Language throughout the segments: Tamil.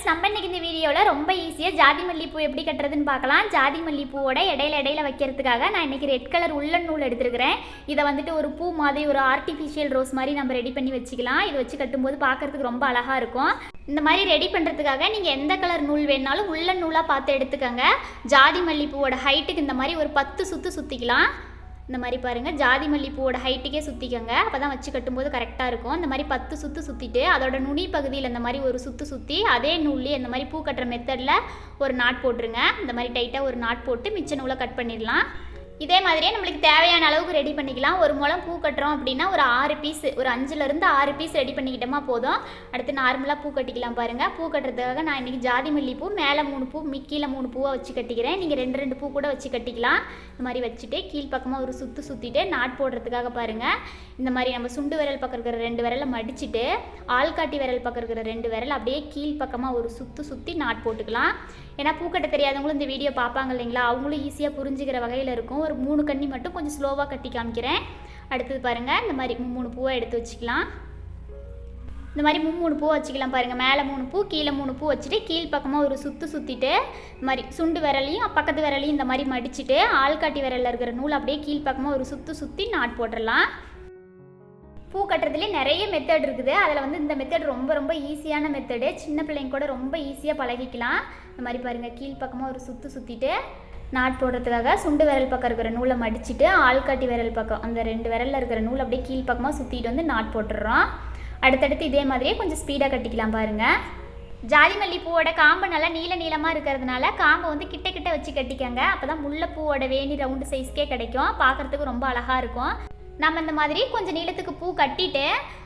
ஃப்ரெண்ட்ஸ், நம்ம இன்னைக்கு இந்த வீடியோவில் ரொம்ப ஈஸியாக ஜாதி மல்லிப்பூ எப்படி கட்டுறதுன்னு பார்க்கலாம். ஜாதி மல்லிப்பூவோட இடையில வைக்கிறதுக்காக நான் இன்றைக்கி ரெட் கலர் உள்ளன் நூல் எடுத்துருக்கிறேன். இதை வந்துட்டு ஒரு பூ மாதிரி, ஒரு ஆர்டிஃபிஷியல் ரோஸ் மாதிரி நம்ம ரெடி பண்ணி வச்சுக்கலாம். இதை வச்சு கட்டும்போது பார்க்குறதுக்கு ரொம்ப அழகாக இருக்கும். இந்த மாதிரி ரெடி பண்ணுறதுக்காக நீங்கள் எந்த கலர் நூல் வேணாலும் உள்ளன் நூலாக பார்த்து எடுத்துக்கோங்க. ஜாதி மல்லிப்பூவோட ஹைட்டுக்கு இந்த மாதிரி ஒரு 10 சுற்று சுற்றிக்கலாம். இந்த மாதிரி பாருங்கள், ஜாதி மல்லிப்பூவோட ஹைட்டுக்கே சுற்றிக்கோங்க. அப்போ தான் வச்சு கட்டும்போது கரெக்டாக இருக்கும். இந்த மாதிரி 10 சுற்று சுற்றிட்டு அதோட நுனி பகுதியில் இந்த மாதிரி ஒரு சுற்று சுற்றி அதே நூல்லேயே இந்த மாதிரி பூ கட்டுற மெத்தடில் ஒரு நாட் போட்டுருங்க. இந்த மாதிரி டைட்டாக ஒரு நாட் போட்டு மிச்ச நூலை கட் பண்ணிடலாம். இதே மாதிரியே நம்மளுக்கு தேவையான அளவுக்கு ரெடி பண்ணிக்கலாம். ஒரு முழம் பூ கட்டுறோம் அப்படின்னா ஒரு 6 பீஸ், ஒரு 5லேருந்து 6 பீஸ் ரெடி பண்ணிக்கிட்டோமா போதும். அடுத்து நார்மலாக பூ கட்டிக்கலாம் பாருங்கள். பூ கட்டுறதுக்காக நான் இன்றைக்கி ஜாதி மல்லிப்பூ மேலே 3 பூ, கீழே 3 பூவை வச்சு கட்டிக்கிறேன். நீங்கள் 2 பூ கூட வச்சு கட்டிக்கலாம். இந்த மாதிரி வச்சுட்டு கீழ்ப்பக்கமாக ஒரு சுற்றிட்டு நாட் போடுறதுக்காக பாருங்கள். இந்த மாதிரி நம்ம சுண்டு விரல் பக்கம் இருக்கிற 2 விரலை மடிச்சுட்டு ஆள்காட்டி விரல் பக்கம் இருக்கிற 2 விரல் அப்படியே கீழ்ப்பக்கமாக ஒரு சுற்றி நாட் போட்டுக்கலாம். ஏன்னா பூக்கட்ட தெரியாதவங்களும் இந்த வீடியோ பார்ப்பாங்க இல்லைங்களா, அவங்களும் ஈஸியாக புரிஞ்சுக்கிற வகையில் இருக்கும். ஒரு 3 கண்ணி மட்டும் கொஞ்சம் ஸ்லோவாக கட்டி காமிக்கிறேன். அடுத்தது பாருங்கள், இந்த மாதிரி 3 பூவை எடுத்து வச்சுக்கலாம். இந்த மாதிரி 3 பூ வச்சுக்கலாம் பாருங்கள். மேலே 3 பூ, கீழே 3 பூ வச்சுட்டு கீழ்ப்பக்கமாக ஒரு சுற்றிட்டு இந்த மாதிரி சுண்டு விரலையும் பக்கத்து விரலையும் இந்த மாதிரி மடிச்சுட்டு ஆள்காட்டி விரலில் இருக்கிற நூல் அப்படியே கீழ்ப்பக்கமாக ஒரு சுற்றி நாட் போட்டுடலாம். பூ கட்டுறதுலேயே நிறைய மெத்தட் இருக்குது. அதில் வந்து இந்த மெத்தட் ரொம்ப ஈஸியான மெத்தடு. சின்ன பிள்ளைங்க கூட ரொம்ப ஈஸியாக பழகிக்கலாம். இந்த மாதிரி பாருங்கள், கீழ்ப்பக்கமாக ஒரு சுற்றிட்டு நாட் போடுறதுக்காக சுண்டு விரல் பக்கம் இருக்கிற நூலை மடிச்சுட்டு ஆள்காட்டி விரல் பக்கம் அந்த 2 விரலில் இருக்கிற நூல் அப்படியே கீழ்ப்பக்கமாக சுற்றிட்டு வந்து நாட் போட்டுடுறோம். அடுத்தடுத்து இதே மாதிரியே கொஞ்சம் ஸ்பீடாக கட்டிக்கலாம் பாருங்கள். ஜாதி மல்லிப்பூவோட காம்பு நல்லா நீளமாக இருக்கிறதுனால காம்பை வந்து கிட்ட வச்சு கட்டிக்கங்க. அப்போ தான் முல்லைப்பூவோட வேணி ரவுண்டு சைஸ்க்கே கிடைக்கும். பார்க்குறதுக்கு ரொம்ப அழகாக இருக்கும். நம்ம இந்த மாதிரி கொஞ்சம் நீளத்துக்கு பூ கட்டிட்டு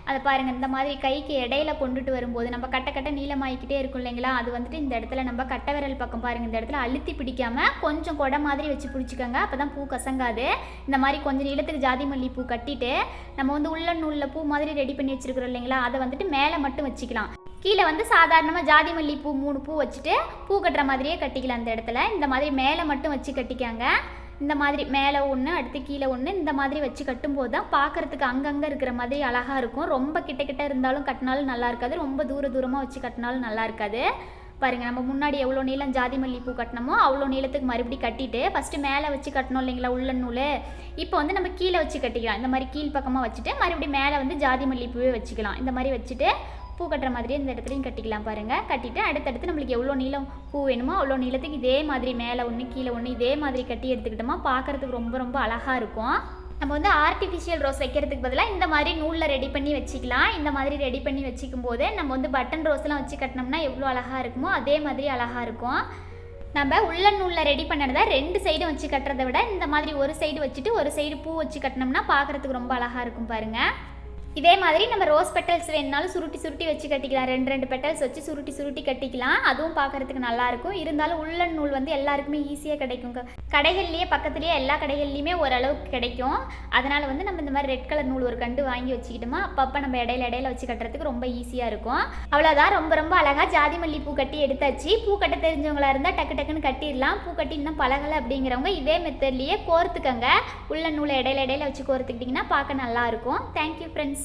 அதை பாருங்கள், இந்த மாதிரி கைக்கு இடையில கொண்டுட்டு வரும்போது நம்ம கட்ட நீளமாகிக்கிட்டே இருக்கும் இல்லைங்களா, அது வந்துட்டு இந்த இடத்துல நம்ம கட்டை விரல் பக்கம் பாருங்கள், இந்த இடத்துல அழுத்தி பிடிக்காமல் கொஞ்சம் கொடை மாதிரி வச்சு பிடிச்சிக்கோங்க. அப்போ தான் பூ கசங்காது. இந்த மாதிரி கொஞ்சம் நீளத்துக்கு ஜாதி மல்லி பூ கட்டிட்டு நம்ம வந்து உள்ளன் நூலில் பூ மாதிரி ரெடி பண்ணி வச்சுருக்கிறோம் இல்லைங்களா, அதை வந்துட்டு மேலே மட்டும் வச்சுக்கலாம். கீழே வந்து சாதாரணமாக ஜாதி மல்லி பூ 3 பூ வச்சுட்டு பூ கட்டுற மாதிரியே கட்டிக்கலாம். அந்த இடத்துல இந்த மாதிரி மேலே மட்டும் வச்சு கட்டிக்காங்க. இந்த மாதிரி மேலே ஒன்று, அடுத்து கீழே ஒன்று, இந்த மாதிரி வச்சு கட்டும்போது தான் பார்க்குறதுக்கு அங்கங்கே இருக்கிற மாதிரி அழகாக இருக்கும். ரொம்ப கிட்ட இருந்தாலும் கட்டினாலும் நல்லா இருக்காது, ரொம்ப தூரமாக வச்சு கட்டினாலும் நல்லா இருக்காது. பாருங்கள், நம்ம முன்னாடி எவ்வளோ நீளம் ஜாதி மல்லிப்பூ கட்டினமோ அவ்வளோ நீளத்துக்கு மறுபடியும் கட்டிட்டு ஃபஸ்ட்டு மேலே வச்சு கட்டணும் இல்லைங்களா உள்ளன் நூல். இப்போ வந்து நம்ம கீழே வச்சு கட்டிக்கலாம். இந்த மாதிரி கீழ் பக்கமாக வச்சுட்டு மறுபடியும் மேலே வந்து ஜாதி மல்லிப்பூவே வச்சுக்கலாம். இந்த மாதிரி வச்சுட்டு பூ கட்டுற மாதிரியே இந்த இடத்துலையும் கட்டிக்கலாம் பாருங்கள். கட்டிட்டு அடுத்தடுத்து நம்மளுக்கு எவ்வளோ நீளம் பூ வேணுமோ அவ்வளோ நீளத்துக்கு இதே மாதிரி மேலே ஒன்று கீழே ஒன்று இதே மாதிரி கட்டி எடுத்துக்கிட்டோமா பார்க்குறதுக்கு ரொம்ப அழகாக இருக்கும். நம்ம வந்து ஆர்டிஃபிஷியல் ரோஸ் வைக்கிறதுக்கு பதிலாக இந்த மாதிரி நூலில் ரெடி பண்ணி வச்சுக்கலாம். இந்த மாதிரி ரெடி பண்ணி வச்சுக்கும் போது நம்ம வந்து பட்டன் ரோஸ்லாம் வச்சு கட்டினோம்னா எவ்வளோ அழகாக இருக்குமோ அதே மாதிரி அழகாக இருக்கும். நம்ம உள்ளன் நூலில் ரெடி பண்ணதை 2 சைடும் வச்சு கட்டுறதை விட இந்த மாதிரி ஒரு சைடு வச்சுட்டு ஒரு சைடு பூ வச்சு கட்டினோம்னா பார்க்குறதுக்கு ரொம்ப அழகாக இருக்கும் பாருங்கள். இதே மாதிரி நம்ம ரோஸ் பெட்டல்ஸ் வேணுனாலும் சுருட்டி வச்சு கட்டிக்கலாம். 2 பெட்டல்ஸ் வச்சு சுருட்டி கட்டிக்கலாம். அதுவும் பார்க்குறதுக்கு நல்லாயிருக்கும். இருந்தாலும் உள்ளன் நூல் வந்து எல்லாருக்குமே ஈஸியாக கிடைக்கும். கடைகள்லேயே பக்கத்துலேயே எல்லா கடைகள்லையுமே ஓரளவுக்கு கிடைக்கும். அதனால் வந்து நம்ம இந்த மாதிரி ரெட் கலர் நூல் ஒரு கண்டு வாங்கி வச்சுக்கிட்டோமா அப்பப்போ நம்ம இடையில வச்சு கட்டுறதுக்கு ரொம்ப ஈஸியாக இருக்கும். அவ்வளோதான், ரொம்ப அழகாக ஜாதி மல்லி பூ கட்டி எடுத்தாச்சு. பூ கட்ட தெரிஞ்சவங்களா இருந்தால் டக்குன்னு கட்டிடலாம். பூ கட்டி இன்னும் பழகலை அப்படிங்கிறவங்க இதே மெத்தட்லேயே கோர்த்துக்கங்க. உள்ளன் நூலை இடையில வச்சு கோர்த்துக்கிட்டிங்கன்னா பார்க்க நல்லாயிருக்கும். Thank you friends.